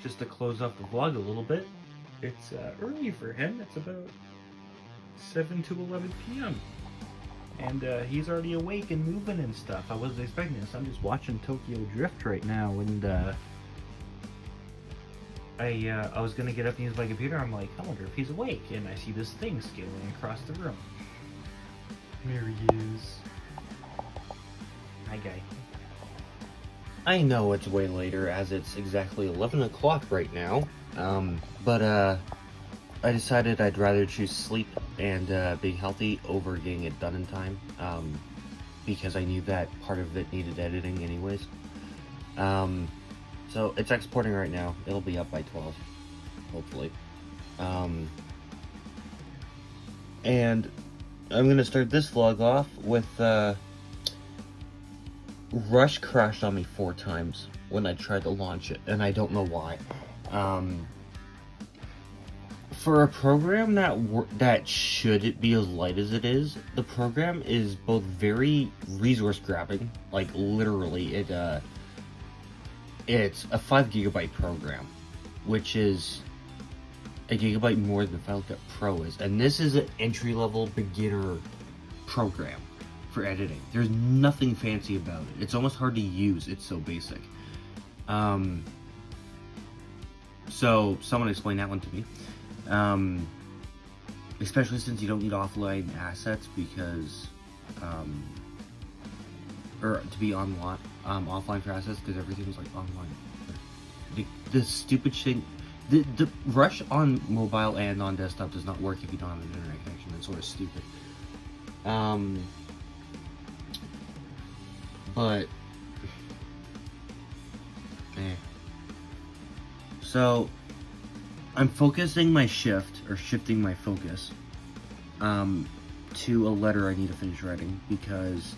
just to close off the vlog a little bit. It's early for him. It's about 7 to 11 p.m. And he's already awake and moving and stuff. I wasn't expecting this. I'm just watching Tokyo Drift right now, and I was gonna get up and use my computer. I'm like, I wonder if he's awake, and I see this thing scaling across the room. There he is. Hi, guy. I know it's way later, as it's exactly 11 o'clock right now. But I decided I'd rather choose sleep and being healthy over getting it done in time. Because I knew that part of it needed editing anyways. So it's exporting right now. It'll be up by 12, hopefully. And I'm gonna start this vlog off with Rush crashed on me 4 times when I tried to launch it, and I don't know why. For a program that should be as light as it is, the program is both very resource grabbing, like literally it's a 5 GB program, which is a gigabyte more than Final Cut Pro is, and this is an entry-level beginner program for editing. There's nothing fancy about it. It's almost hard to use. It's so basic. So someone explain that one to me. Especially since you don't need offline assets because, or to be offline for assets because everything's like online. The stupid thing, the Rush on mobile and on desktop does not work if you don't have an internet connection. It's sort of stupid. But, so I'm focusing my shifting my focus, to a letter I need to finish writing because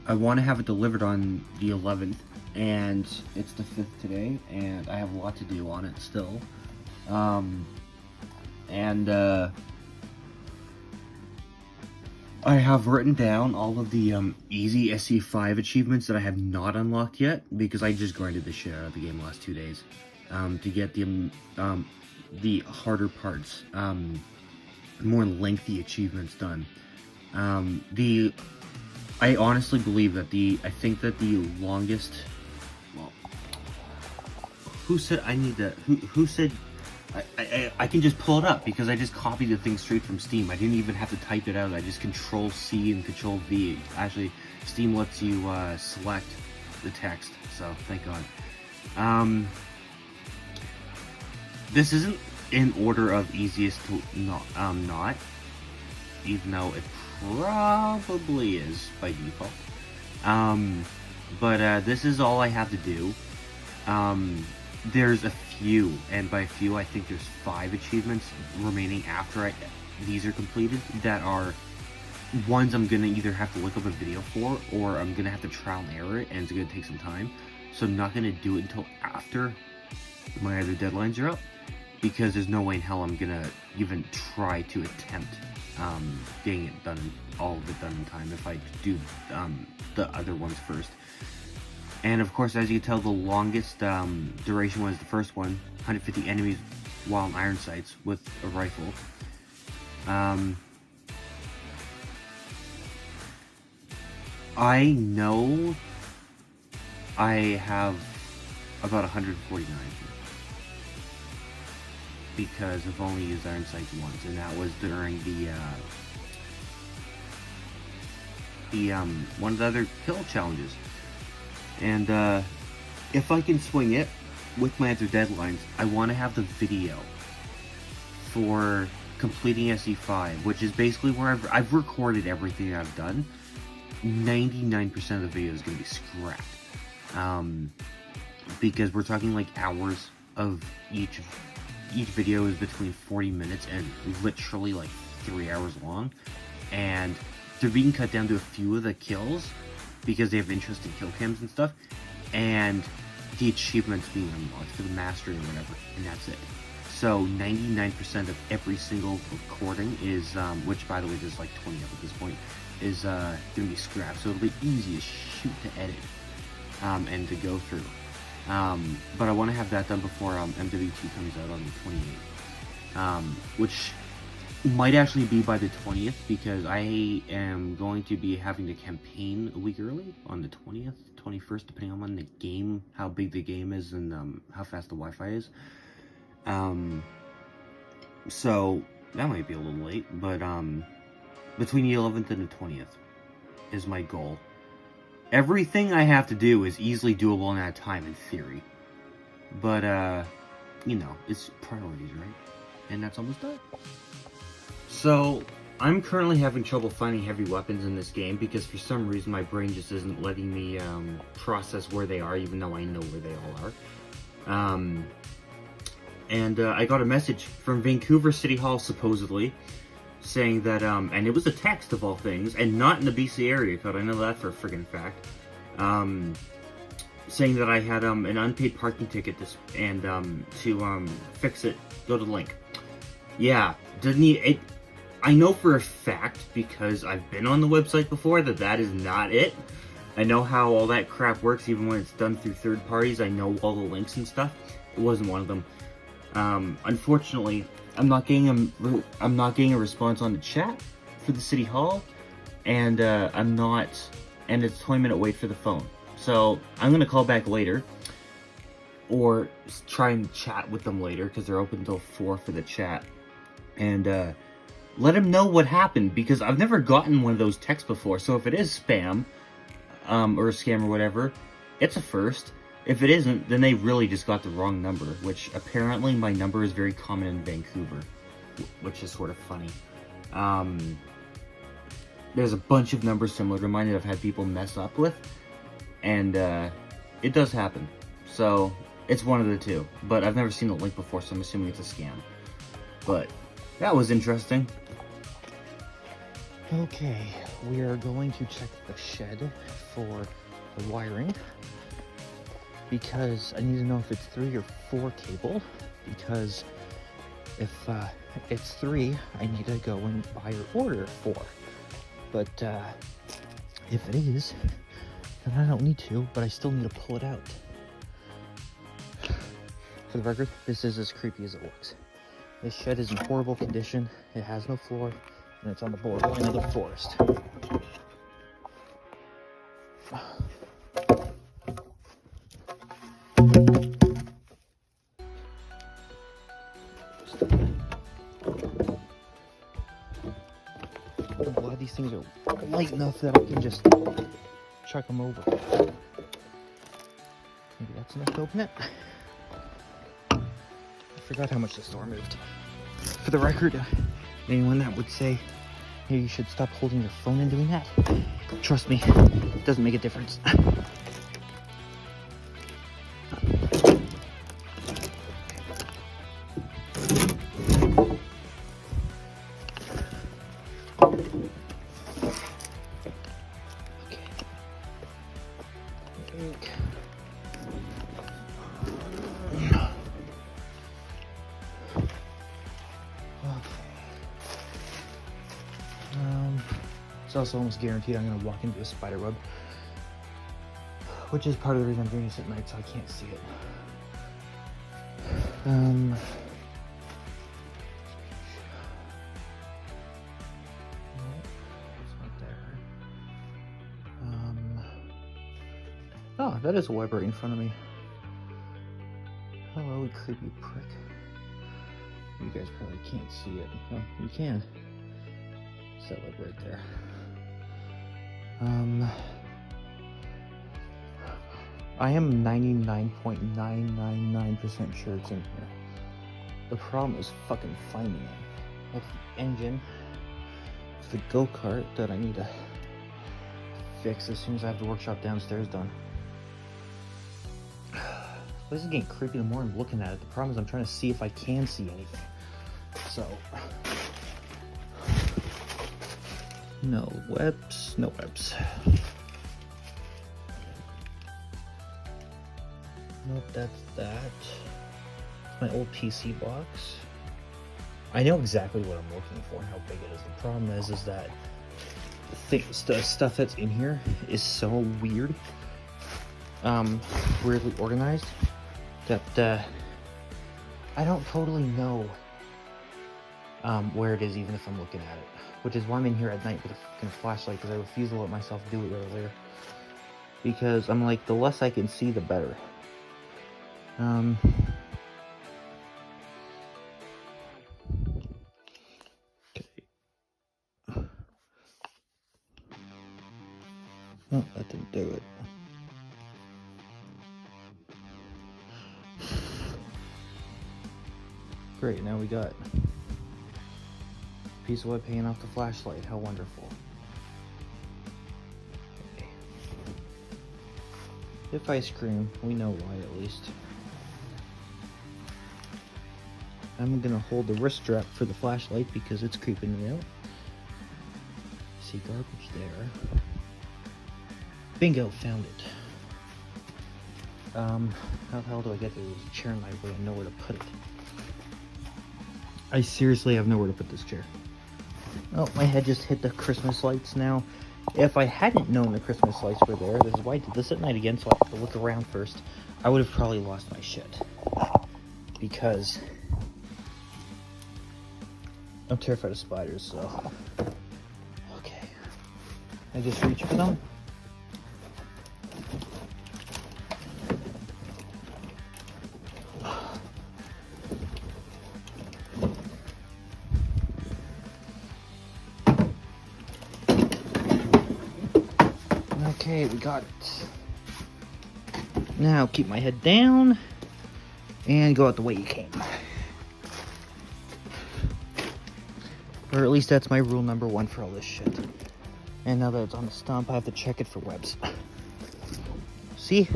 I want to have it delivered on the 11th, and it's the 5th today, and I have a lot to do on it still. I have written down all of the easy SC5 achievements that I have not unlocked yet, because I just grinded the shit out of the game the last 2 days to get the harder parts, more lengthy achievements done. I honestly believe that I think that the longest, well, who said I need to, who said, I can just pull it up because I just copied the thing straight from Steam. I didn't even have to type it out. I just Control C and Control V. Actually, Steam lets you select the text, so thank God. This isn't in order of easiest to not, even though it probably is by default. But this is all I have to do. There's a few, and by few I think there's 5 achievements remaining after these are completed that are ones I'm gonna either have to look up a video for, or I'm gonna have to trial and error it, and it's gonna take some time. So I'm not gonna do it until after my other deadlines are up, because there's no way in hell I'm gonna even try to attempt getting it done, all of it done in time, if I do the other ones first. And of course, as you can tell, the longest duration was the first one, 150 enemies while in iron sights with a rifle. I know I have about 149 because I've only used iron sights once, and that was during one of the other kill challenges. And if I can swing it with my other deadlines, I want to have the video for completing SE5, which is basically where I've recorded everything I've done. 99% of the video is going to be scrapped, because we're talking like hours of each video is between 40 minutes and literally like 3 hours long, and they're being cut down to a few of the kills because they have interesting kill cams and stuff, and the achievements being unlocked for the mastery or whatever, and that's it. So 99% of every single recording is, which by the way there's like 20 up at this point, is gonna be scrapped. So it'll be easy as shoot to edit and to go through. But I want to have that done before MW2 comes out on the 28th, which might actually be by the 20th, because I am going to be having the campaign a week early on the 20th, 21st, depending on when the game, how big the game is, and how fast the Wi-Fi is. So that might be a little late, but between the 11th and the 20th is my goal. Everything I have to do is easily doable in that time, in theory. But, you know, it's priorities, right? And that's almost done. So, I'm currently having trouble finding heavy weapons in this game because for some reason my brain just isn't letting me process where they are, even though I know where they all are. I got a message from Vancouver City Hall, supposedly, saying that, and it was a text of all things, and not in the BC area code, I know that for a friggin' fact, saying that I had an unpaid parking ticket and to fix it, go to the link. Yeah, I know for a fact, because I've been on the website before, that is not it. I know how all that crap works, even when it's done through third parties. I know all the links and stuff. It wasn't one of them. Unfortunately, I'm not getting a response on the chat for the City Hall, and it's 20-minute wait for the phone. So I'm gonna call back later, or try and chat with them later, because they're open until 4 for the chat, and let them know what happened, because I've never gotten one of those texts before. So if it is spam, or a scam or whatever, it's a first. If it isn't, then they really just got the wrong number, which apparently my number is very common in Vancouver, which is sort of funny. There's a bunch of numbers similar to mine that I've had people mess up with, and it does happen. So it's one of the two, but I've never seen the link before, so I'm assuming it's a scam. But that was interesting. Okay, we are going to check the shed for the wiring, because I need to know if it's 3 or 4 cable, because if it's 3, I need to go and buy or order 4. But if it is, then I don't need to, but I still need to pull it out. For the record, this is as creepy as it looks. This shed is in horrible condition. It has no floor, and it's on the borderline of the forest. I'm glad these things are light enough that I can just chuck them over. Maybe that's enough to open it. I forgot how much the store moved. For the record, anyone that would say, hey, you should stop holding your phone and doing that, trust me, it doesn't make a difference. It's also almost guaranteed I'm going to walk into a spider web, which is part of the reason I'm doing this at night, so I can't see it. No, it's not there. Oh, that is a web right in front of me. Hello, you creepy prick. You guys probably can't see it. Oh, you can. It's that web right there. I am 99.999% sure it's in here. The problem is fucking finding it. That's the engine. It's the go-kart that I need to fix as soon as I have the workshop downstairs done. This is getting creepy the more I'm looking at it. The problem is I'm trying to see if I can see anything. So... no webs, no webs. Nope, that's that. It's my old PC box. I know exactly what I'm looking for and how big it is. The problem is that the stuff that's in here is so weird. weirdly organized that I don't totally know where it is, even if I'm looking at it. Which is why I'm in here at night with a fucking flashlight, because I refuse to let myself do it earlier. Because I'm like, the less I can see, the better. Oh, that didn't do it. Great, now we got a piece of wood hanging off the flashlight. How wonderful. Okay. If I scream, we know why at least. I'm gonna hold the wrist strap for the flashlight because it's creeping me out. See garbage there. Bingo, found it. How the hell do I get to this chair in my way and know where to put it? I seriously have nowhere to put this chair. Oh, my head just hit the Christmas lights now. If I hadn't known the Christmas lights were there, this is why I did this at night again, so I have to look around first, I would have probably lost my shit. Because I'm terrified of spiders, so... Okay. I just reach for them. Okay, we got it. Now keep my head down and go out the way you came. Or at least that's my rule number 1 for all this shit. And now that it's on the stump, I have to check it for webs. See?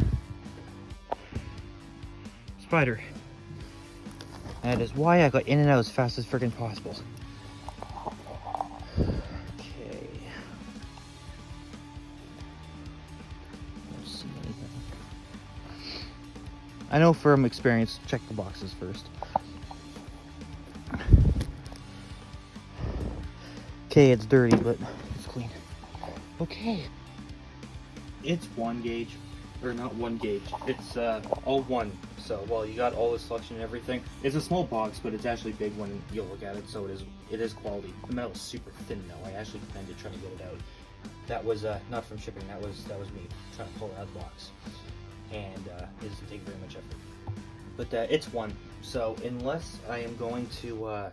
Spider. That is why I got in and out as fast as freaking possible. I know from experience, check the boxes first. Okay, it's dirty, but it's clean. Okay. It's 1 gauge, or not 1 gauge, it's all 1. So, well, you got all the selection and everything. It's a small box, but it's actually big when you look at it, so it is quality. The metal is super thin though. I actually planned to try to get it out. That was not from shipping, that was me trying to pull it out of the box. And it doesn't take very much effort. But it's 1, so unless I am going to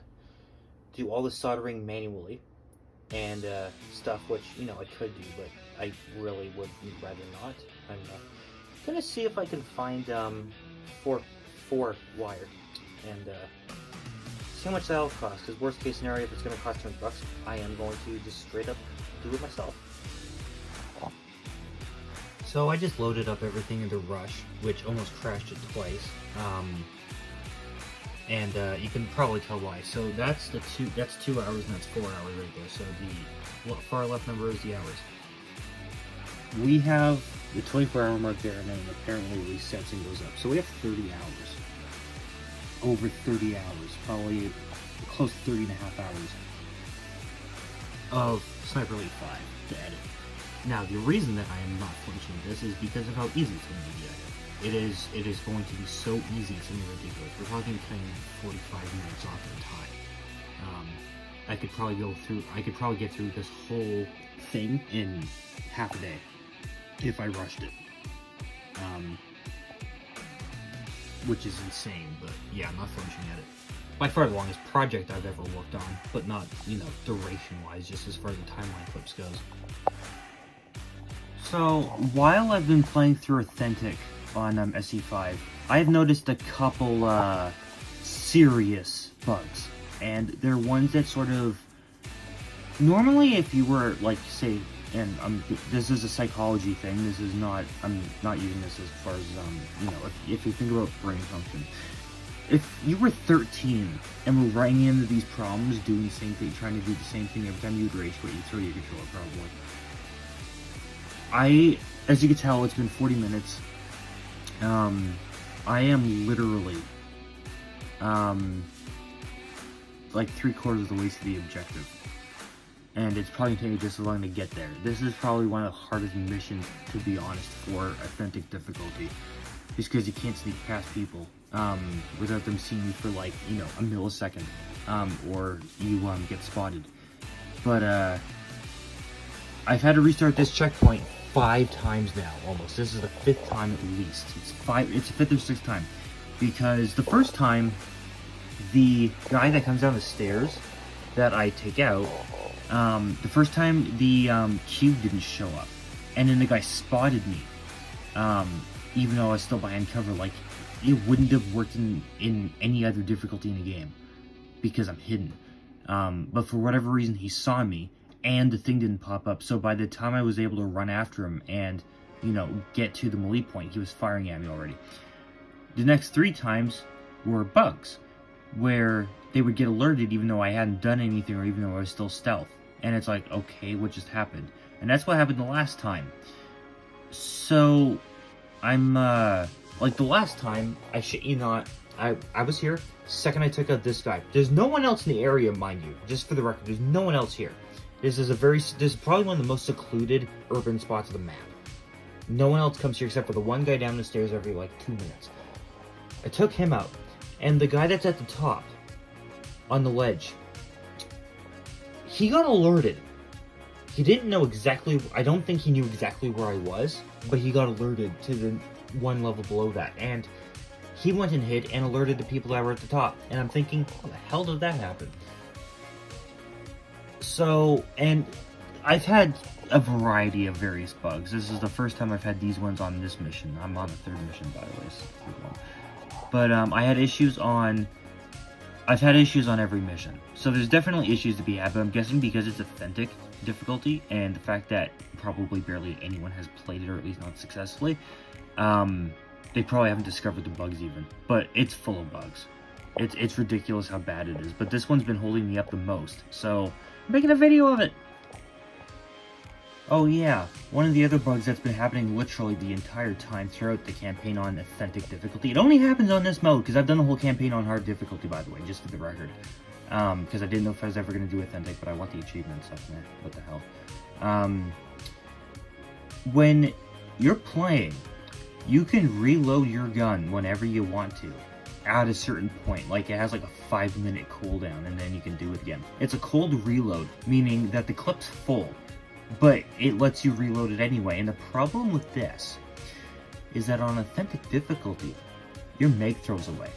do all the soldering manually and stuff, which, you know, I could do, but I really would rather not. I'm gonna see if I can find 4 wire and see how much that'll cost, because worst case scenario, if it's gonna cost $200, I am going to just straight up do it myself. So I just loaded up everything into Rush, which almost crashed it twice, and you can probably tell why. So that's 2 hours and that's 4 hours right there. So the far left number is the hours. We have the 24-hour mark there, and then apparently resets and goes up. So we have 30 hours, over 30 hours, probably close to 30 and a half hours of Sniper Elite 5 to edit. Now, the reason that I am not finishing this is because of how easy it's going to be to edit. It is going to be so easy, it's going to be ridiculous. We're talking cutting 45 minutes off at a time. I could probably get through this whole thing in half a day if I rushed it. Which is insane, but yeah, I'm not finishing edit. By far the longest project I've ever worked on, but not, you know, duration-wise, just as far as the timeline clips goes. So, while I've been playing through Authentic on SE5, I've noticed a couple serious bugs, and they're ones that sort of... Normally, if you were, like, say, and this is a psychology thing, this is not... I'm not using this as far as, you know, if you think about brain function. If you were 13 and were writing into these problems, doing the same thing, trying to do the same thing every time you would rage quit, you'd throw your controller, probably. As you can tell, it's been 40 minutes. I am literally, like 3/4 of the way to the objective. and it's probably taking just as long to get there. This is probably one of the hardest missions, to be honest, for authentic difficulty, just because you can't sneak past people without them seeing you for like, you know, a millisecond, or you get spotted. But I've had to restart this checkpoint 5 times now, almost. This is the 5th time at least. It's the 5th or 6th time, because the first time, the guy that comes down the stairs that I take out, the first time the cube didn't show up, and then the guy spotted me, even though I was still behind cover. Like, it wouldn't have worked in any other difficulty in the game, because I'm hidden. But for whatever reason, he saw me, and the thing didn't pop up. So by the time I was able to run after him and, you know, get to the melee point, he was firing at me already. The next 3 times were bugs, where they would get alerted even though I hadn't done anything, or even though I was still stealth. And it's like, okay, what just happened? And that's what happened the last time. So, I'm, like the last time, I shit you not, I was here, second I took out this guy. There's no one else in the area, mind you, just for the record, there's no one else here. This is probably one of the most secluded urban spots of the map. No one else comes here except for the one guy down the stairs every, like, 2 minutes. I took him out, and the guy that's at the top, on the ledge, he got alerted. He didn't know exactly, I don't think he knew exactly where I was, but he got alerted to the one level below that, and he went and hid and alerted the people that were at the top, and I'm thinking, how the hell did that happen? So, and I've had a variety of various bugs. This is the first time I've had these ones on this mission. I'm on the 3rd mission, by the way, so 3rd one. But I've had issues on every mission. So there's definitely issues to be had, but I'm guessing because it's authentic difficulty, and the fact that probably barely anyone has played it, or at least not successfully, they probably haven't discovered the bugs even. But it's full of bugs. It's ridiculous how bad it is. But this one's been holding me up the most, so I'm making a video of it. Oh yeah, one of the other bugs that's been happening literally the entire time throughout the campaign on authentic difficulty. It only happens on this mode, because I've done the whole campaign on hard difficulty, by the way, just for the record. Because I didn't know if I was ever going to do authentic, but I want the achievement stuff, man. What the hell. When you're playing, you can reload your gun whenever you want to, at a certain point. Like, it has like a 5-minute cooldown, and then you can do it again. It's a cold reload, meaning that the clip's full, but it lets you reload it anyway. And the problem with this is that on authentic difficulty, your mag throws away.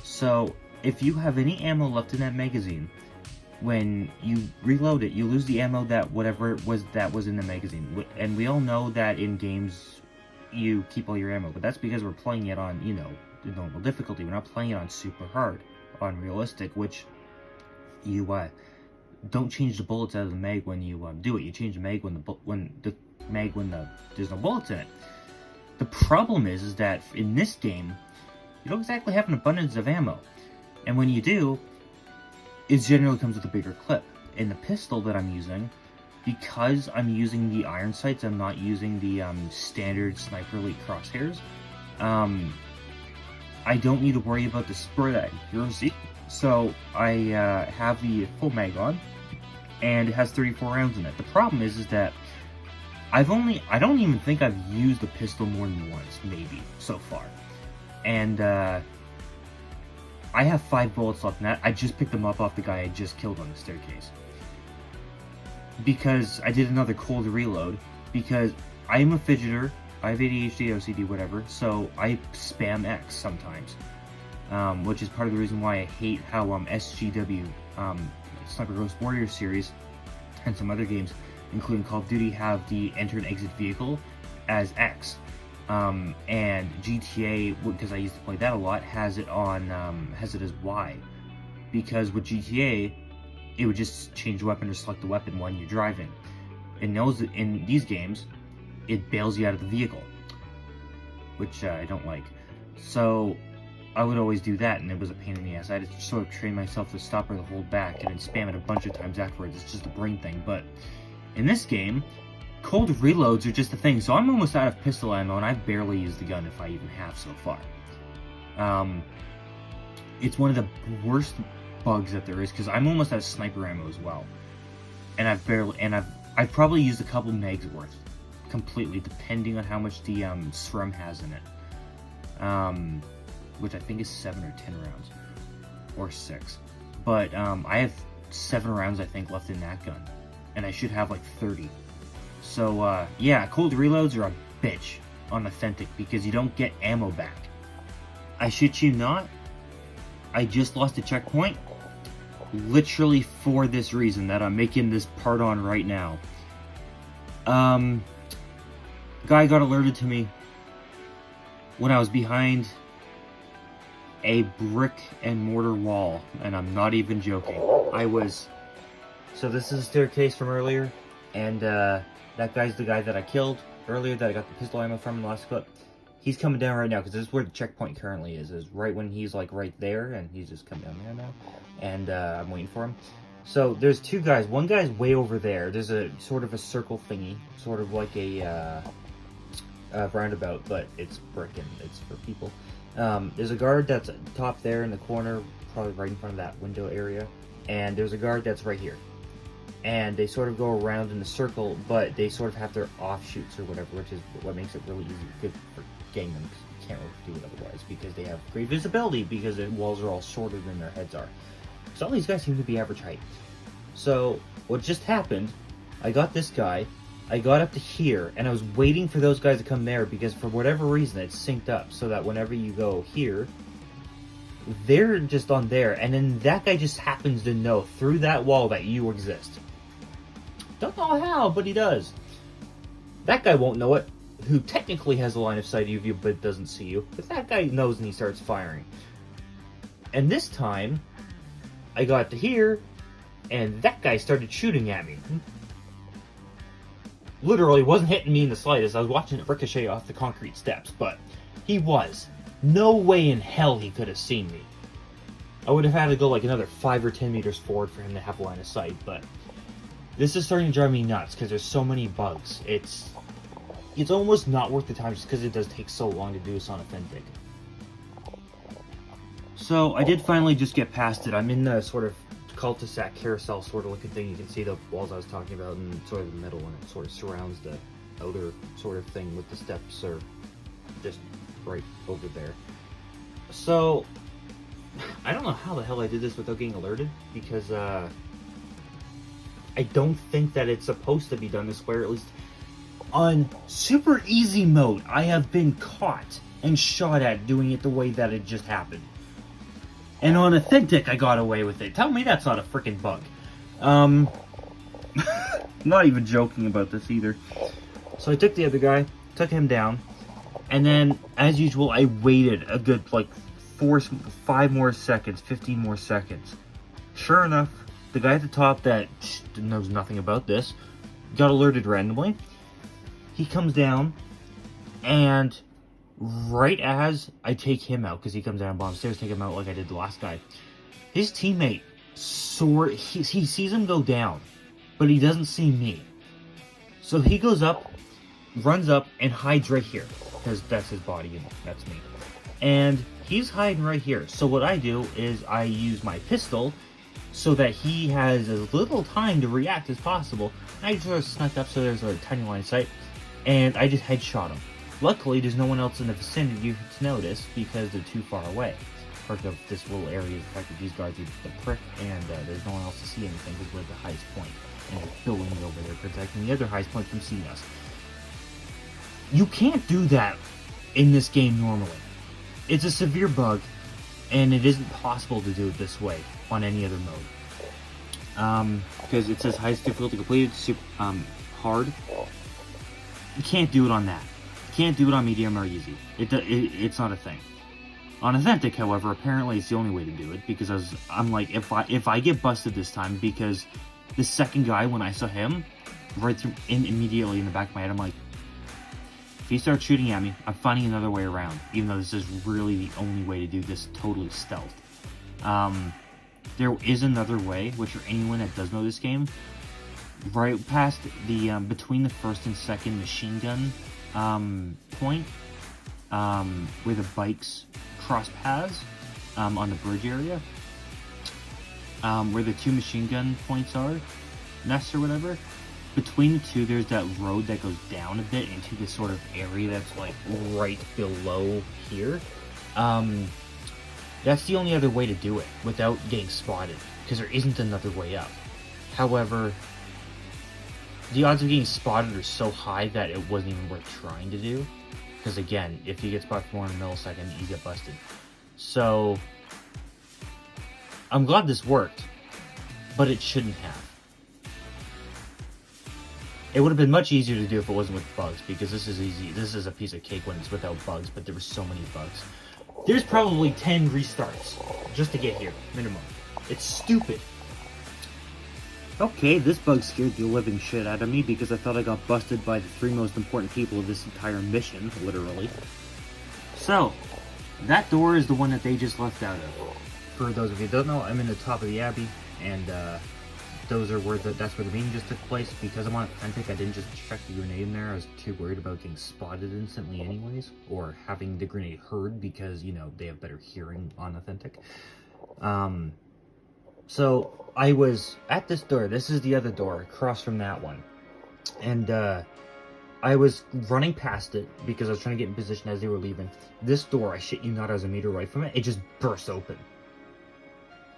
So if you have any ammo left in that magazine, when you reload it, you lose the ammo that whatever it was that was in the magazine. And we all know that in games you keep all your ammo, but that's because we're playing it on, you know, the normal difficulty. We're not playing it on super hard, on realistic, which you don't change the bullets out of the mag when you do it. You change the mag when there's no bullets in it. The problem is that in this game, you don't exactly have an abundance of ammo, and when you do, it generally comes with a bigger clip. In the pistol that I'm using, because I'm using the iron sights, I'm not using the standard Sniper Elite crosshairs. I don't need to worry about the spread accuracy. So I have the full mag on, and it has 34 rounds in it. The problem is that I don't even think I've used the pistol more than once, maybe, so far. And I have 5 bullets left in that. I just picked them up off the guy I just killed on the staircase. Because I did another cold reload, because I am a fidgeter, I have ADHD, OCD, whatever, so I spam X sometimes. Which is part of the reason why I hate how SGW, Sniper Ghost Warrior series, and some other games, including Call of Duty, have the enter and exit vehicle as X. And GTA, because I used to play that a lot, has it as Y. Because with GTA, it would just change the weapon or select the weapon when you're driving. In these games, it bails you out of the vehicle, which I don't like. So I would always do that, and it was a pain in the ass. I had to sort of train myself to stop or to hold back, and then spam it a bunch of times afterwards. It's just a brain thing. But in this game, cold reloads are just a thing. So I'm almost out of pistol ammo, and I've barely used the gun, if I even have so far. It's one of the worst bugs that there is, because I'm almost out of sniper ammo as well. and I've probably used a couple megs worth completely, depending on how much the SRAM has in it, which I think is 7 or 10 rounds, or 6. But I have 7 rounds, I think, left in that gun, and I should have like 30. So yeah, cold reloads are a bitch on Authentic because you don't get ammo back. I shit you not, I just lost a checkpoint literally for this reason that I'm making this part on right now. Guy got alerted to me when I was behind a brick and mortar wall, and I'm not even joking. So this is a staircase from earlier, and that guy's the guy that I killed earlier, that I got the pistol ammo from in the last clip. He's coming down right now, because this is where the checkpoint currently is right when he's like right there, and he's just coming down there now, and I'm waiting for him. So there's 2 guys. One guy's way over there. There's a sort of a circle thingy, sort of like a roundabout, but it's brick and it's for people. There's a guard that's top there in the corner, probably right in front of that window area, and there's a guard that's right here. And they sort of go around in a circle, but they sort of have their offshoots or whatever, which is what makes it really easy, good for getting them, because you can't really do it otherwise, because they have great visibility, because the walls are all shorter than their heads are. So all these guys seem to be average height. So what just happened, I got this guy, I got up to here, and I was waiting for those guys to come there, because for whatever reason it's synced up, so that whenever you go here, they're just on there, and then that guy just happens to know through that wall that you exist. Don't know how, but he does. That guy won't know it, who technically has a line of sight of you, but doesn't see you. But that guy knows, and he starts firing. And this time, I got to here, and that guy started shooting at me. Literally wasn't hitting me in the slightest. I was watching it ricochet off the concrete steps, but he was. No way in hell he could have seen me. I would have had to go like another 5 or 10 meters forward for him to have a line of sight, but this is starting to drive me nuts because there's so many bugs. It's almost not worth the time just because it does take so long to do this on Authentic. So I did finally just get past it. I'm in the sort of cul-de-sac carousel sort of looking thing. You can see the walls I was talking about in sort of the middle, and it sort of surrounds the outer sort of thing with the steps are just right over there. So I don't know how the hell I did this without getting alerted, because I don't think that it's supposed to be done this way, or at least on super easy mode I have been caught and shot at doing it the way that it just happened. And on Authentic, I got away with it. Tell me that's not a freaking bug. Not even joking about this either. So I took the other guy, took him down, and then, as usual, I waited a good, like, 5 more seconds, 15 more seconds. Sure enough, the guy at the top that knows nothing about this got alerted randomly. He comes down, and right as I take him out, because he comes down bottom stairs, take him out like I did the last guy, his teammate he sees him go down, but he doesn't see me. So he goes up, runs up, and hides right here, because that's his body and that's me. And he's hiding right here. So what I do is I use my pistol so that he has as little time to react as possible. I just sort of snuck up so there's a tiny line of sight, and I just headshot him. Luckily, there's no one else in the vicinity to notice because they're too far away. Part of this little area is the fact that these guards are just a prick, and there's no one else to see anything because we're at the highest point. And there's buildings over there protecting the other highest point from seeing us. You can't do that in this game normally. It's a severe bug, and it isn't possible to do it this way on any other mode. Because it says highest difficulty completed, super, hard. You can't do it on that. You can't do it on medium or easy. It's not a thing. On Authentic, however, apparently it's the only way to do it, because I'm like, if I get busted this time, because the second guy, when I saw him, right through immediately in the back of my head, I'm like, if he starts shooting at me, I'm finding another way around, even though this is really the only way to do this totally stealth. There is another way, which for anyone that does know this game, right past the, between the first and second machine gun point, where the bikes cross paths, on the bridge area, where the 2 machine gun points are, nest or whatever. Between the two, there's that road that goes down a bit into this sort of area that's like right below here. That's the only other way to do it without getting spotted, because there isn't another way up. However, the odds of getting spotted are so high that it wasn't even worth trying to do. Because again, if you get spotted for more than a millisecond, you get busted. So, I'm glad this worked, but it shouldn't have. It would have been much easier to do if it wasn't with bugs, because this is easy. This is a piece of cake when it's without bugs, but there were so many bugs. There's probably 10 restarts just to get here, minimum. It's stupid. Okay, this bug scared the living shit out of me because I thought I got busted by the 3 most important people of this entire mission, literally. So, that door is the one that they just left out of. For those of you who don't know, I'm in the top of the Abbey, and those are where that's where the meeting just took place. Because I'm on Authentic, I didn't just check the grenade in there. I was too worried about getting spotted instantly anyways, or having the grenade heard because, you know, they have better hearing on Authentic. So I was at this door. This is the other door across from that one, and I was running past it because I was trying to get in position as they were leaving. This door, I shit you not, I was a meter away from it. It just burst open,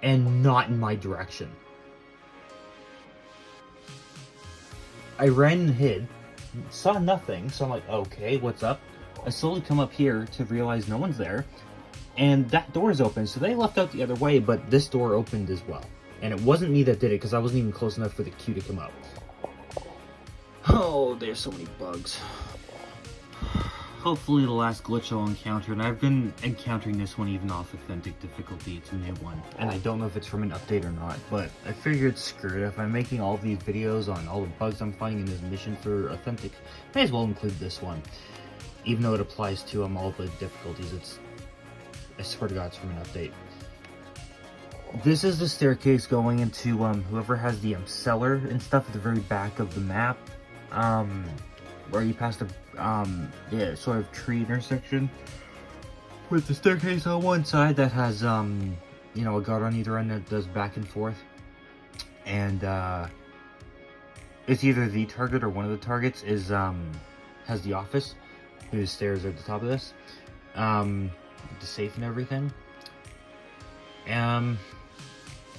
and not in my direction. I ran and hid, saw nothing, so I'm like, okay, what's up? I slowly come up here to realize no one's there, and that door is open, so they left out the other way, but this door opened as well. And it wasn't me that did it, because I wasn't even close enough for the queue to come up. Oh, there's so many bugs. Hopefully the last glitch I'll encounter, and I've been encountering this one even off Authentic difficulty. It's a new one, and I don't know if it's from an update or not, but I figured screw it. If I'm making all these videos on all the bugs I'm finding in this mission for Authentic, may as well include this one. Even though it applies to all the difficulties, I swear to God, it's from an update. This is the staircase going into whoever has the cellar and stuff at the very back of the map, where you pass the sort of tree intersection with the staircase on one side that has you know, a guard on either end that does back and forth, and it's either the target or one of the targets is has the office, whose stairs are at the top of this, the safe and everything.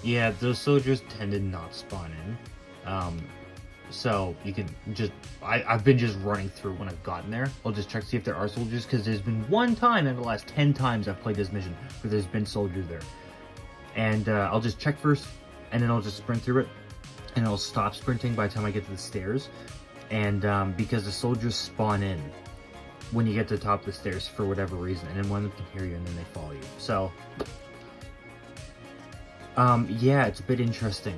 Yeah, those soldiers tend to not spawn in. So you can just, I've been just running through when I've gotten there. I'll just check to see if there are soldiers, because there's been one time in the last 10 times I've played this mission where there's been soldiers there. And I'll just check first, and then I'll just sprint through it, and I'll stop sprinting by the time I get to the stairs. And because the soldiers spawn in when you get to the top of the stairs for whatever reason, and then one of them can hear you and then they follow you. So yeah, it's a bit interesting.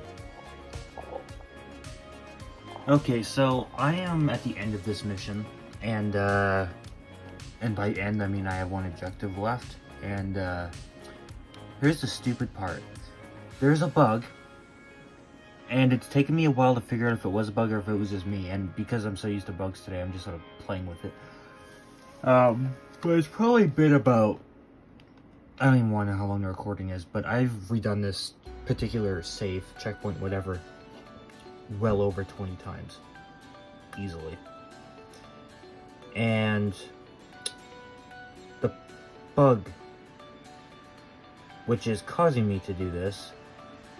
Okay, so I am at the end of this mission, and by end I mean I have one objective left, and here's the stupid part. There's a bug, and it's taken me a while to figure out if it was a bug or if it was just me, and because I'm so used to bugs today, I'm just sort of playing with it. But it's probably been about, I don't even want to know how long the recording is, but I've redone this particular save, checkpoint, whatever, well over 20 times. Easily. And the bug, which is causing me to do this,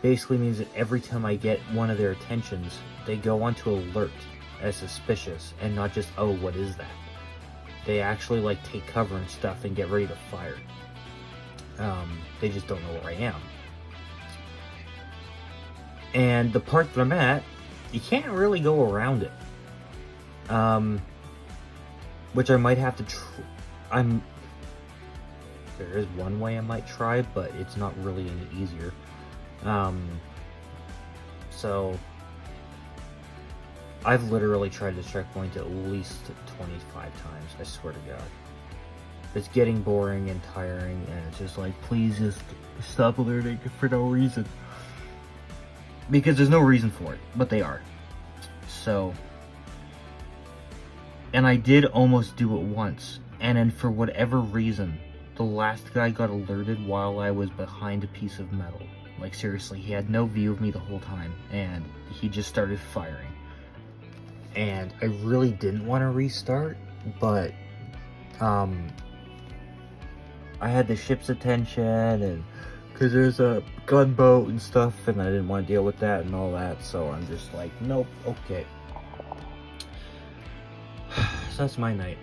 basically means that every time I get one of their attentions, they go onto alert as suspicious, and not just, oh, what is that? They actually, like, take cover and stuff and get ready to fire. They just don't know where I am. And the part that I'm at, you can't really go around it. Which I might have to there is one way I might try, but it's not really any easier. So I've literally tried this checkpoint at least 25 times, I swear to God. It's getting boring and tiring, and it's just like, please just stop alerting for no reason. Because there's no reason for it, but they are. So, and I did almost do it once, and then for whatever reason, the last guy got alerted while I was behind a piece of metal. Like seriously, he had no view of me the whole time, and he just started firing. And I really didn't want to restart, but I had the ship's attention, and because there's a gunboat and stuff, and I didn't want to deal with that and all that, so I'm just like, nope, okay. So that's my night.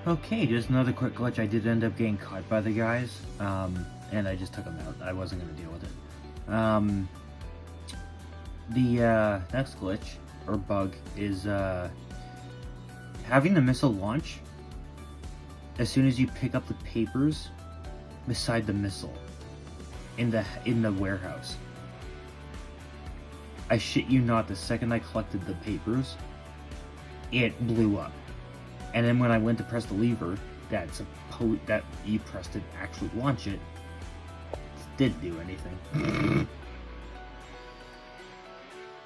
Okay, just another quick glitch. I did end up getting caught by the guys, and I just took them out. I wasn't going to deal with it. The next glitch, or bug, is having the missile launch as soon as you pick up the papers beside the missile in the warehouse. I shit you not, the second I collected the papers, it blew up. And then when I went to press the lever that you pressed to actually launch it, didn't do anything.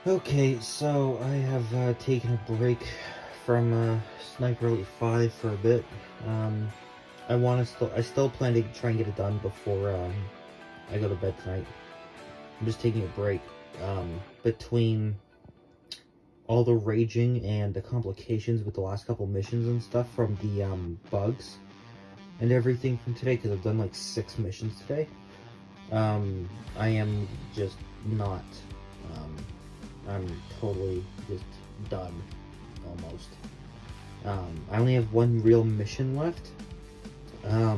Okay, so I have taken a break from Sniper Elite 5 for a bit. I still plan to try and get it done before I go to bed tonight. I'm just taking a break between all the raging and the complications with the last couple missions and stuff from the bugs and everything from today, because I've done like 6 missions today. I am just not, I'm totally just done, almost. I only have 1 real mission left. I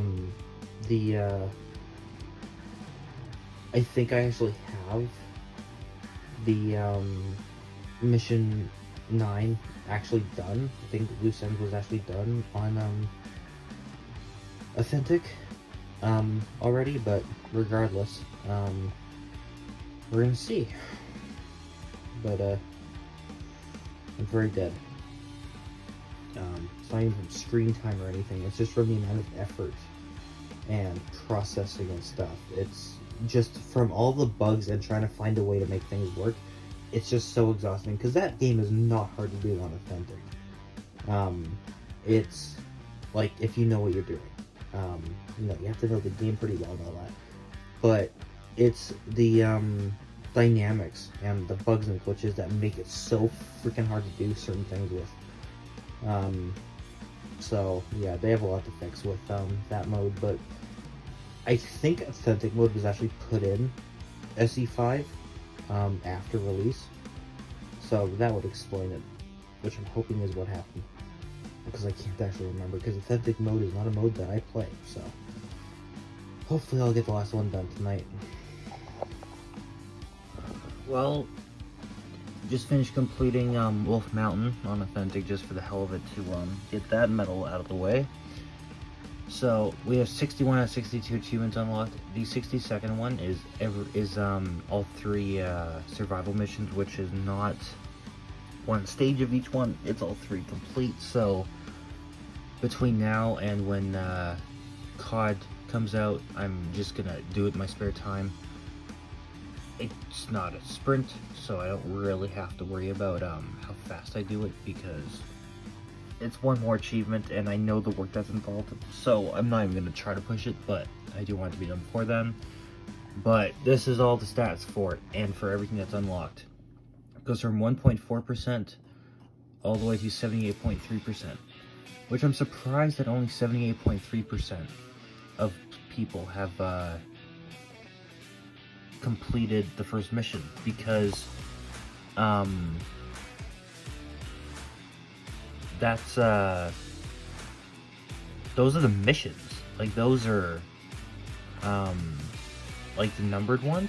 think I actually have the, mission 9 actually done. I think Loose Ends was actually done on Authentic already, but regardless, we're gonna see. But I'm very dead. It's not even from screen time or anything, it's just from the amount of effort and processing and stuff. It's just from all the bugs and trying to find a way to make things work. It's just so exhausting, because that game is not hard to do on Authentic. It's like, if you know what you're doing. You have to know the game pretty well and all that. But it's the dynamics and the bugs and glitches that make it so freaking hard to do certain things with. So yeah, they have a lot to fix with that mode, but I think Authentic mode was actually put in SE5 after release, so that would explain it, which I'm hoping is what happened, because I can't actually remember, because Authentic mode is not a mode that I play, so hopefully I'll get the last one done tonight. Well, just finished completing Wolf Mountain on Authentic just for the hell of it, to get that medal out of the way. So we have 61 out of 62 achievements unlocked. The 62nd one is all 3 survival missions, which is not one stage of each one. It's all 3 complete. So between now and when COD comes out, I'm just gonna do it in my spare time. It's not a sprint, so I don't really have to worry about how fast I do it, because it's one more achievement, and I know the work that's involved, so I'm not even going to try to push it, but I do want it to be done before then. But this is all the stats for it, and for everything that's unlocked. It goes from 1.4% all the way to 78.3%, which I'm surprised that only 78.3% of people have completed the first mission, because that's those are the missions. Like, those are like the numbered ones.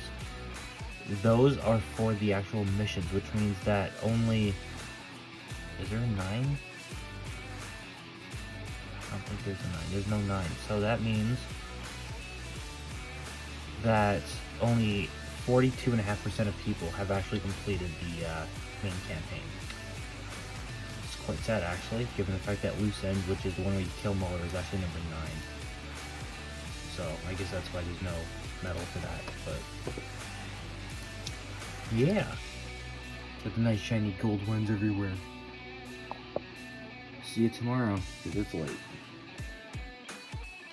Those are for the actual missions, which means that only, is there a 9? I don't think there's a 9. There's no 9. So that means that only 42.5% of people have actually completed the main campaign. It's quite sad, actually, given the fact that Loose Ends, which is the one where you kill Muller, is actually number 9. So I guess that's why there's no medal for that. But yeah, got the nice shiny gold ones everywhere. See you tomorrow, because it's late.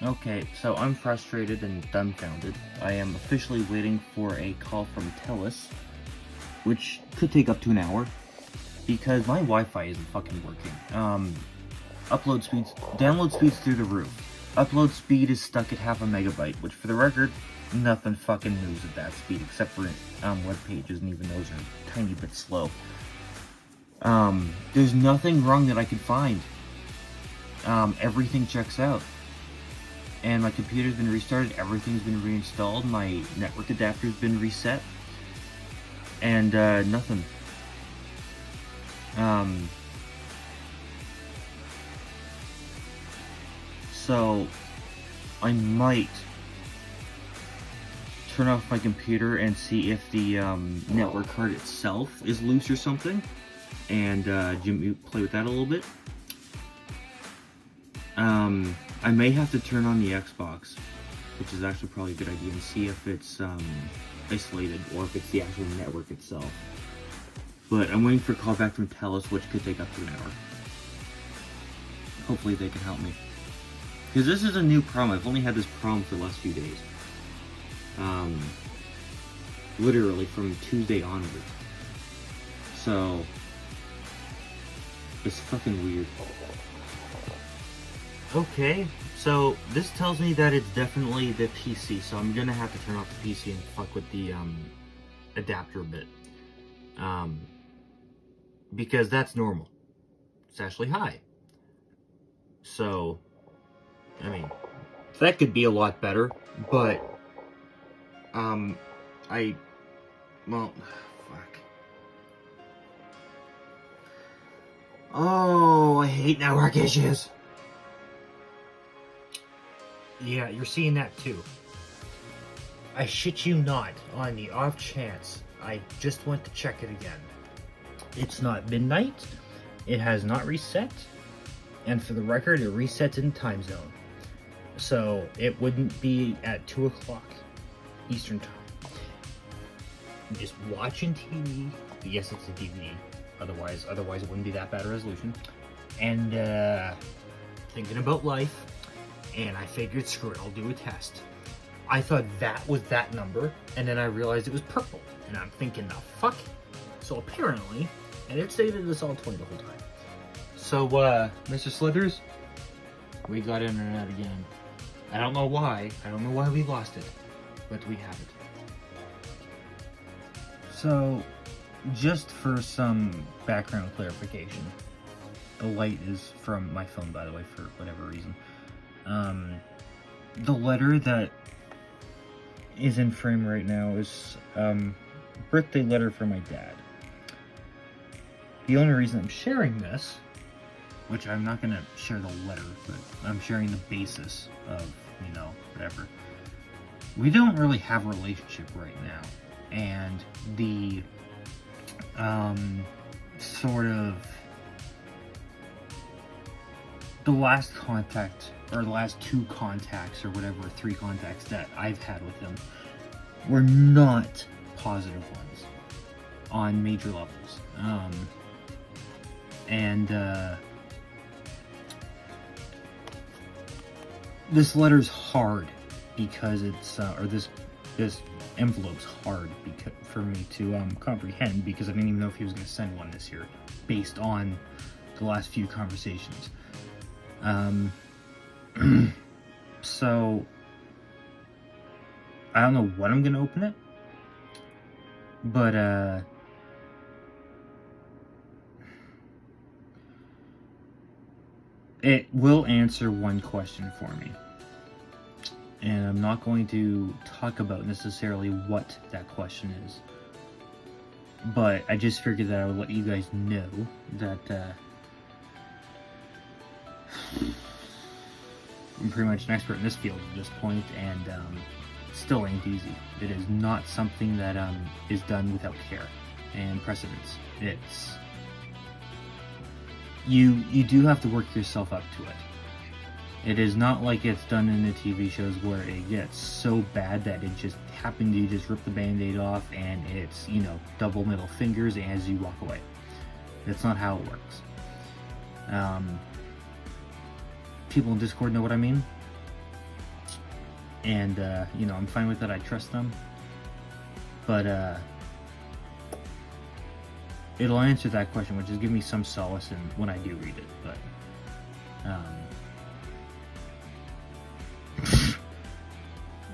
Okay, so I'm frustrated and dumbfounded. I am officially waiting for a call from TELUS, which could take up to an hour, because my Wi-Fi isn't fucking working. Download speeds through the roof. Upload speed is stuck at 0.5 megabyte, which for the record, nothing fucking moves at that speed, except for web pages, and even those are a tiny bit slow. There's nothing wrong that I could find. Everything checks out. And my computer's been restarted, everything's been reinstalled, my network adapter's been reset, and nothing. So I might turn off my computer and see if the network card itself is loose or something, and play with that a little bit. I may have to turn on the Xbox, which is actually probably a good idea, and see if it's isolated or if it's the actual network itself. But I'm waiting for a call back from TELUS, which could take up to an hour. Hopefully they can help me. Because this is a new problem. I've only had this problem for the last few days. Literally from Tuesday onwards. So, it's fucking weird. Okay, so this tells me that it's definitely the PC, so I'm gonna have to turn off the PC and fuck with the adapter a bit. Because that's normal. It's actually high. So, I mean, that could be a lot better, but, well, fuck. Oh, I hate network issues. Yeah, you're seeing that too. I shit you not, on the off chance, I just went to check it again. It's not midnight, it has not reset, and for the record, it resets in time zone. So, it wouldn't be at 2 o'clock Eastern time. I'm just watching TV, yes it's a DVD, otherwise it wouldn't be that bad a resolution, and thinking about life, and I figured, screw it, I'll do a test. I thought that was that number, and then I realized it was purple, and I'm thinking, the fuck? So apparently, and it stayed at the solid 20 the whole time. So, Mr. Slithers, we got internet again. I don't know why we lost it, but we have it. So, just for some background clarification, the light is from my phone, by the way, for whatever reason. The letter that is in frame right now is birthday letter from my dad. The only reason I'm sharing this, which I'm not going to share the letter, but I'm sharing the basis of, you know, whatever. We don't really have a relationship right now, and the sort of the last contact, or the last 2 contacts, or whatever, 3 contacts that I've had with him were not positive ones on major levels. This letter's hard because it's, or this envelope's hard for me to comprehend, because I didn't even know if he was going to send one this year based on the last few conversations. So I don't know when I'm gonna open it, but it will answer one question for me, and I'm not going to talk about necessarily what that question is, but I just figured that I would let you guys know that I'm pretty much an expert in this field at this point, and still ain't easy. It is not something that is done without care and precedence. It's you do have to work yourself up to it. It is not like it's done in the TV shows where it gets so bad that it just happened to just rip the band-aid off and it's, you know, double middle fingers as you walk away. That's not how it works. People in Discord know what I mean. and you know, I'm fine with that. I trust them, but it'll answer that question, which is give me some solace in when I do read it. But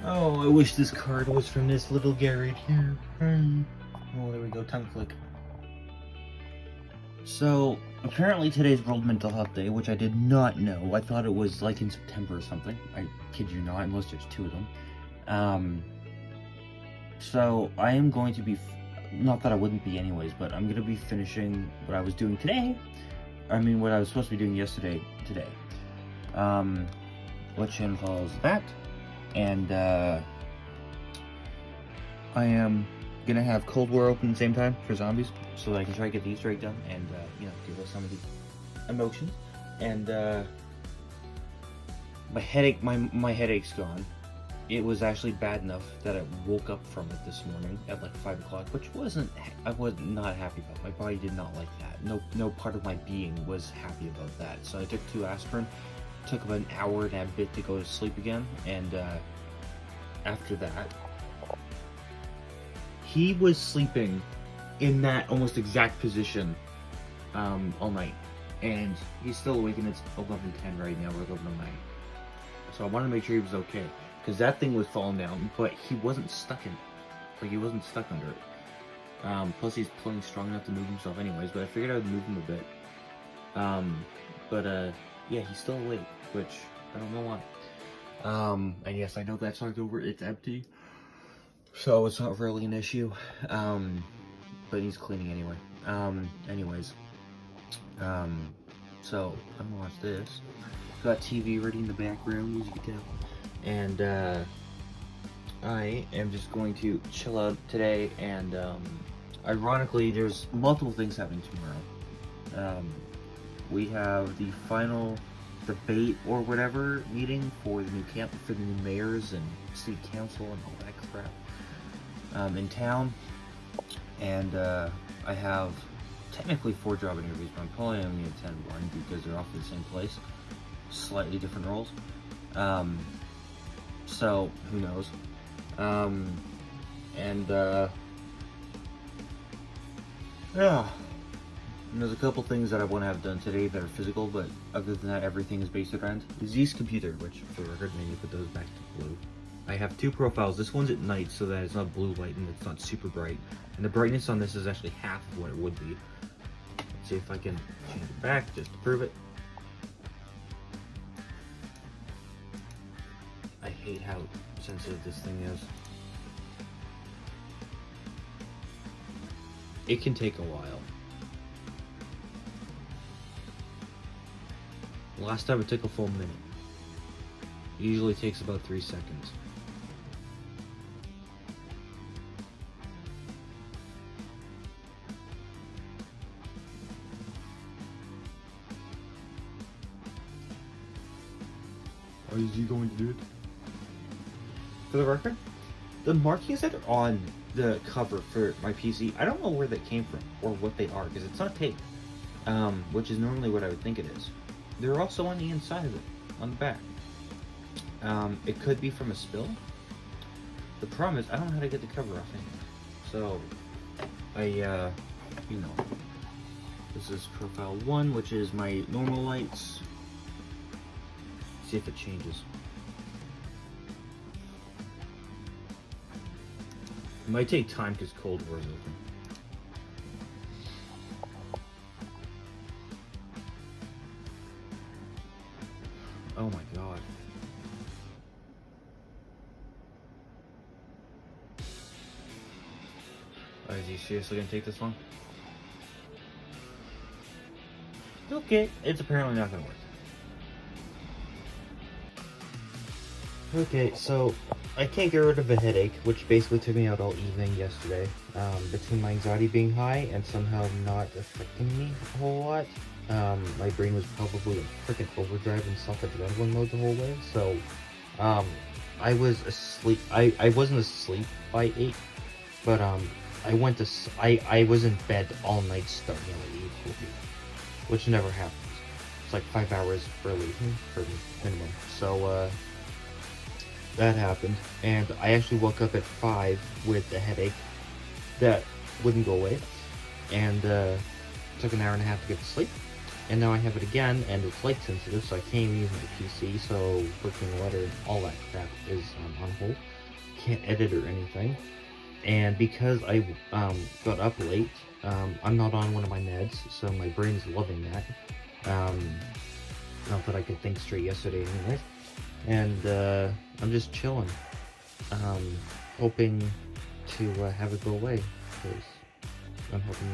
oh, I wish this card was from this little guy right here. Oh, there we go, tongue flick. So, apparently today's World Mental Health Day, which I did not know. I thought it was like in September or something. I kid you not, unless there's 2 of them. So, I am going to be, not that I wouldn't be anyways, but I'm going to be finishing what I was doing today. I mean, what I was supposed to be doing yesterday, today. Which involves that. And, I am gonna have Cold War open at the same time for zombies, so that I can try to get the Easter egg done and, you know, give us some of the emotions. And, my headache's gone. It was actually bad enough that I woke up from it this morning at like 5 o'clock, which I was not happy about. My body did not like that. No part of my being was happy about that. So I took 2 aspirin, took about an hour and a bit to go to sleep again, and, after that, he was sleeping in that almost exact position all night, and he's still awake, and it's 11:10 right now, or 11:09. So I wanted to make sure he was okay, because that thing was falling down, but he wasn't stuck in it. Like, he wasn't stuck under it. Plus he's plenty strong enough to move himself anyways, but I figured I would move him a bit. Yeah, he's still awake, which I don't know why. And yes, I know that's not over, it's empty. So it's not really an issue, but he's cleaning anyway. So I'm gonna watch this. Got TV ready in the background, as you can tell. And I am just going to chill out today, and ironically, there's multiple things happening tomorrow. We have the final debate or whatever meeting for the new mayors and city council and all that crap. In town, and I have technically 4 job interviews, but I'm probably only going to attend 1 because they're off in the same place, slightly different roles. So who knows? Yeah. And there's a couple things that I want to have done today that are physical, but other than that, everything is based around Z's computer, which, for the record, maybe put those back to blue. I have 2 profiles. This one's at night, so that it's not blue light and it's not super bright. And the brightness on this is actually half of what it would be. Let's see if I can change it back just to prove it. I hate how sensitive this thing is. It can take a while. Last time it took a full minute. It usually takes about 3 seconds. Is he going to do it? For the record, the markings that are on the cover for my PC, I don't know where they came from or what they are, because it's not tape, which is normally what I would think it is. They're also on the inside of it, on the back. It could be from a spill. The problem is, I don't know how to get the cover off anyway. So, you know, this is profile 1, which is my normal lights. See if it changes. It might take time because Cold War is open. Oh my god. Oh, is he seriously gonna take this one? Okay, it's apparently not gonna work. Okay, so I can't get rid of a headache, which basically took me out all evening yesterday. Between my anxiety being high and somehow not affecting me a whole lot. My brain was probably in freaking overdrive and self-adrenaline mode the whole way, so I was asleep. I wasn't asleep by 8, but I was in bed all night starting at 8:40, which never happens. It's like 5 hours early for minimum. So that happened, and I actually woke up at 5 with a headache that wouldn't go away, and took an hour and a half to get to sleep, and now I have it again, and it's light sensitive, so I can't even use my PC, so working the letter and all that crap is on hold. Can't edit or anything, and because I got up late, I'm not on one of my meds, so my brain's loving that. Not that I could think straight yesterday anyways, and I'm just chilling, hoping to have it go away, because I'm hoping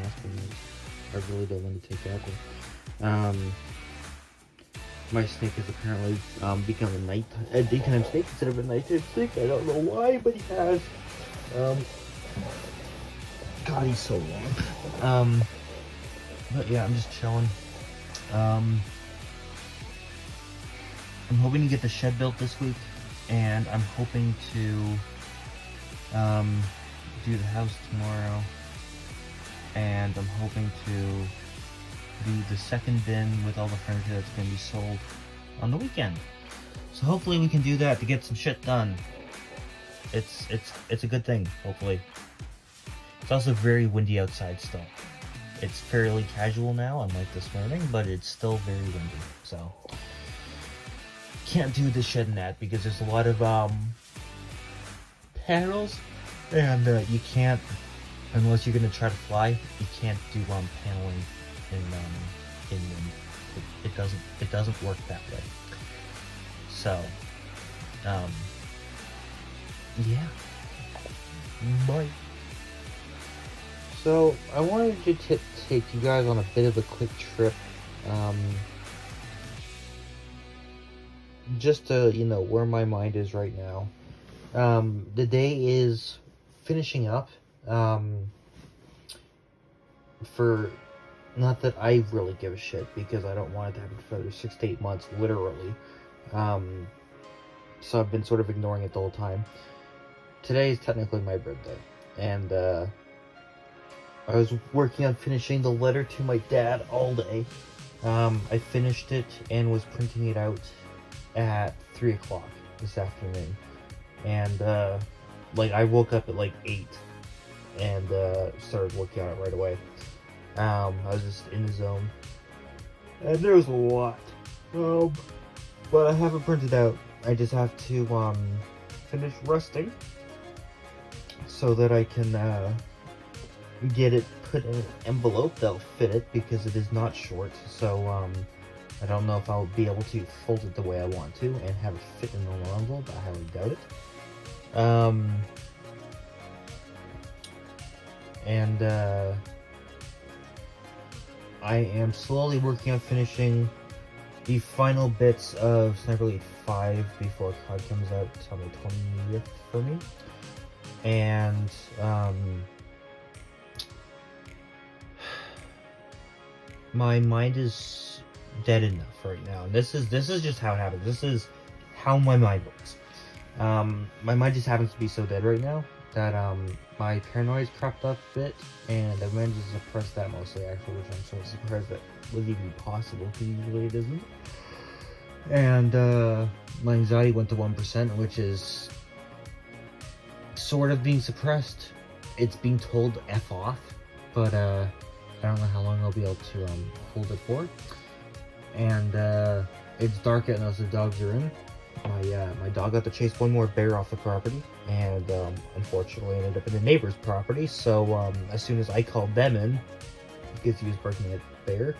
I really don't want to take Apple. My snake has apparently become a daytime snake instead of a nighttime snake. I don't know why, but he has. God, he's so long. But yeah, I'm just chilling. I'm hoping to get the shed built this week, and I'm hoping to do the house tomorrow, and I'm hoping to do the second bin with all the furniture that's going to be sold on the weekend. So hopefully we can do that to get some shit done. It's a good thing, hopefully. It's also very windy outside still. It's fairly casual now, unlike this morning, but it's still very windy, so can't do the shed net because there's a lot of panels, and you can't, unless you're gonna try to fly, you can't do paneling in wind. It doesn't work that way. So yeah, bye. So I wanted to take you guys on a bit of a quick trip, just to, you know, where my mind is right now. The day is finishing up, for, not that I really give a shit, because I don't want it to happen for another 6 to 8 months, literally. So I've been sort of ignoring it the whole time. Today is technically my birthday, and I was working on finishing the letter to my dad all day. I finished it and was printing it out at 3 o'clock this afternoon, and like I woke up at like 8 and started working on it right away. I was just in the zone, and there was a lot, but I have it printed out. I just have to finish rusting so that I can get it put in an envelope that'll fit it, because it is not short. So I don't know if I'll be able to fold it the way I want to and have it fit in a normal envelope. I highly doubt it. I am slowly working on finishing the final bits of Sniper Elite 5 before COD comes out on the 20th for me. And my mind is dead enough right now. This is just how it happens. This is how my mind works. My mind just happens to be so dead right now that my paranoia's crept up a bit, and I've managed to suppress that mostly, actually, which I'm so surprised that was even possible, because usually it isn't. And my anxiety went to 1%, which is sort of being suppressed. It's being told to F off, but I don't know how long I'll be able to hold it for. And it's dark out now, so the dogs are in. My dog got to chase one more bear off the property, and unfortunately ended up in the neighbor's property. So as soon as I called them in, because he was barking at the bear,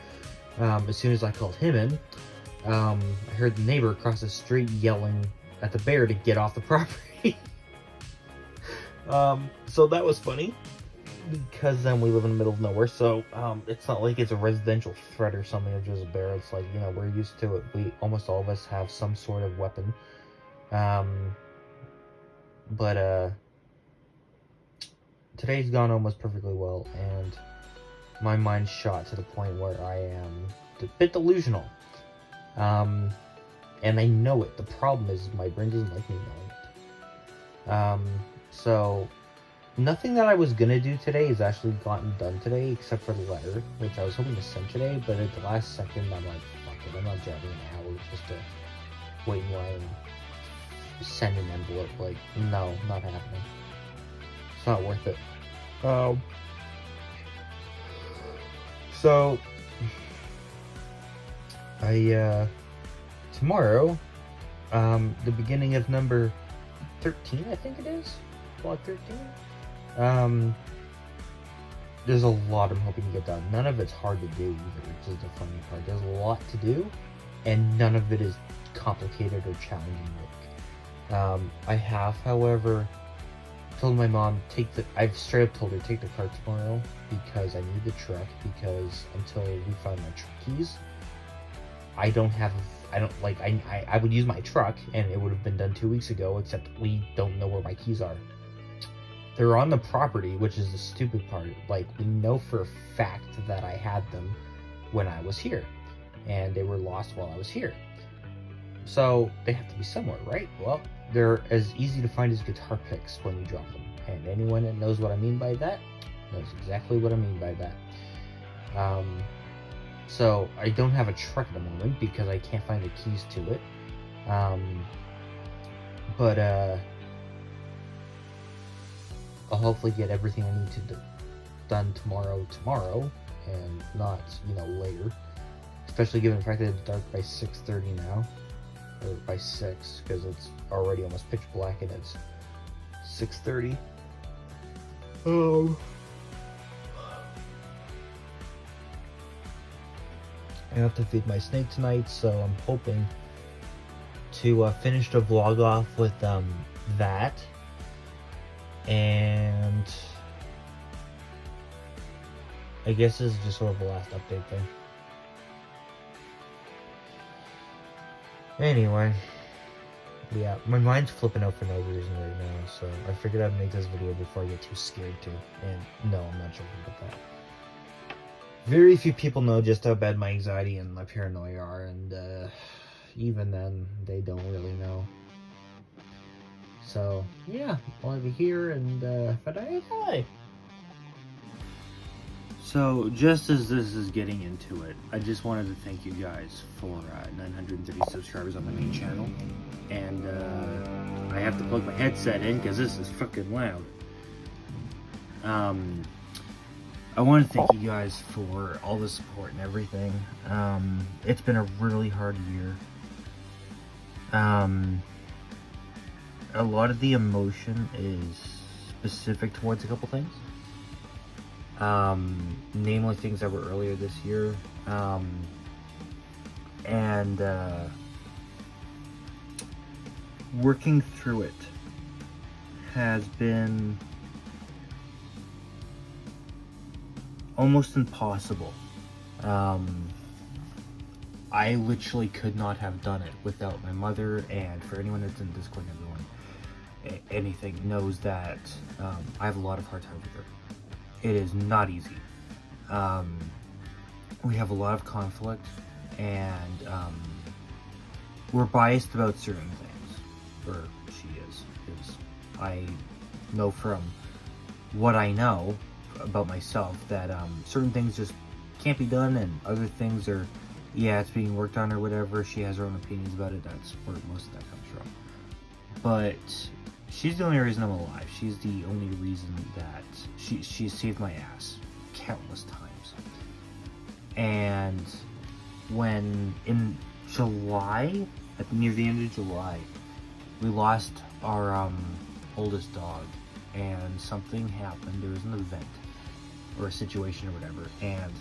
as soon as I called him in, I heard the neighbor across the street yelling at the bear to get off the property. So that was funny, because then we live in the middle of nowhere, so it's not like it's a residential threat or something of just a bear. It's like, you know, we're used to it. Almost all of us have some sort of weapon. But today's gone almost perfectly well, and my mind's shot to the point where I am a bit delusional. And I know it. The problem is my brain doesn't like me knowing it. So nothing that I was gonna do today has actually gotten done today, except for the letter, which I was hoping to send today, but at the last second I'm like, fuck it, I'm not driving an hour just to wait in line send an envelope. Like, no, not happening. It's not worth it. So I tomorrow, the beginning of number 13, I think it is, vlog 13. There's a lot I'm hoping to get done. None of it's hard to do either, which is the funny part. There's a lot to do, and none of it is complicated or challenging work. I have, however, told my mom, I've straight up told her, take the car tomorrow, because I need the truck, because until we find my truck keys, I would use my truck, and it would have been done 2 weeks ago, except we don't know where my keys are. They're on the property, which is the stupid part. Like, we know for a fact that I had them when I was here, and they were lost while I was here. So, they have to be somewhere, right? Well, they're as easy to find as guitar picks when you drop them. And anyone that knows what I mean by that knows exactly what I mean by that. So, I don't have a truck at the moment because I can't find the keys to it. I'll hopefully get everything I need to done tomorrow, and not, later. Especially given the fact that it's dark by 6:30 now, or by 6, because it's already almost pitch black and it's 6:30. I have to feed my snake tonight, so I'm hoping to finish the vlog off with that. And I guess this is just sort of the last update thing. Anyway, yeah, my mind's flipping out for no reason right now, so I figured I'd make this video before I get too scared to. And no, I'm not joking about that. Very few people know just how bad my anxiety and my paranoia are, and even then, they don't really know. So, yeah, I'll be here, and hi. So, just as this is getting into it, I just wanted to thank you guys for 930 subscribers on the main channel. And I have to plug my headset in because this is fucking loud. I want to thank you guys for all the support and everything. It's been a really hard year. A lot of the emotion is specific towards a couple things. Namely things that were earlier this year. Working through it has been almost impossible. I literally could not have done it without my mother, and for anyone that's in Discord, anything knows that I have a lot of hard time with her. It is not easy. We have a lot of conflict, and we're biased about certain things, or she is, because I know from what I know about myself that certain things just can't be done, and other things are, yeah, it's being worked on or whatever. She has her own opinions about it. That's where most of that comes from. But she's the only reason I'm alive. She's the only reason that she saved my ass countless times. And when in July, near the end of July, we lost our oldest dog, and something happened. There was an event or a situation or whatever, and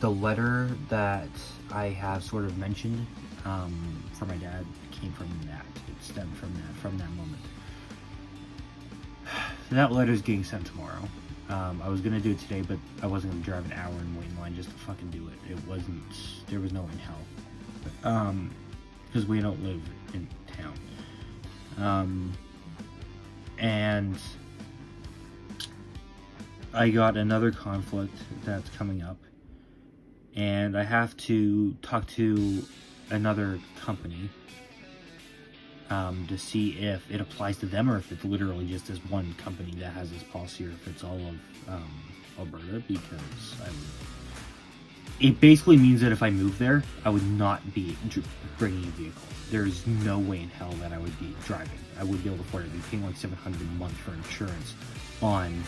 the letter that I have sort of mentioned for my dad came from that. It stemmed from that moment. So that letter is getting sent tomorrow. I was gonna do it today, but I wasn't gonna drive an hour and wait in line just to fucking do it. There was no way in hell. Because we don't live in town. And I got another conflict that's coming up, and I have to talk to another company to see if it applies to them, or if it's literally just this one company that has this policy, or if it's all of Alberta, because it basically means that if I move there, I would not be bringing a vehicle. There's no way in hell that I would be driving. I wouldn't be able to afford it. I'd be paying like $700 a month for insurance on,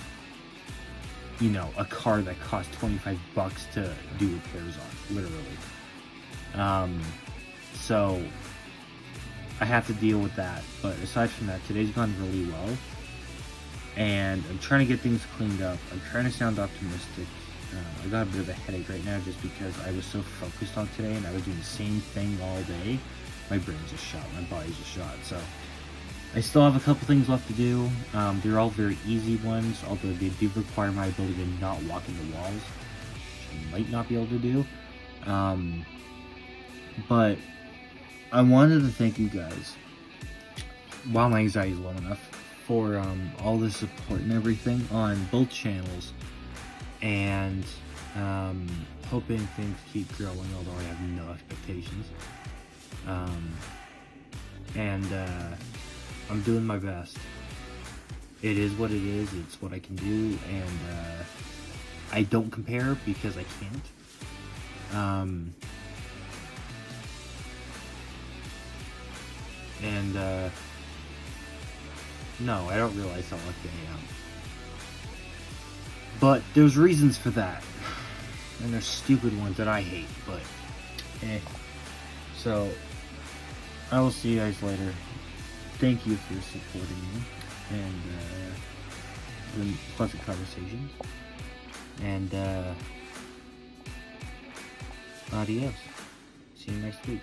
you know, a car that costs $25 to do repairs on, literally. So I have to deal with that. But aside from that, today's gone really well, and I'm trying to get things cleaned up. I'm trying to sound optimistic. I got a bit of a headache right now just because I was so focused on today and I was doing the same thing all day. My brain's just shot, my body's just shot. So I still have a couple things left to do. They're all very easy ones, although they do require my ability to not walk into walls, which I might not be able to do. But I wanted to thank you guys, while my anxiety is low enough, for all the support and everything on both channels. And hoping things keep growing, although I have no expectations. I'm doing my best. It is what it is, it's what I can do, and I don't compare because I can't. No, I don't realize how lucky I am. But there's reasons for that. And there's stupid ones that I hate, but So, I will see you guys later. Thank you for supporting me and the pleasant conversations. And adios. See you next week.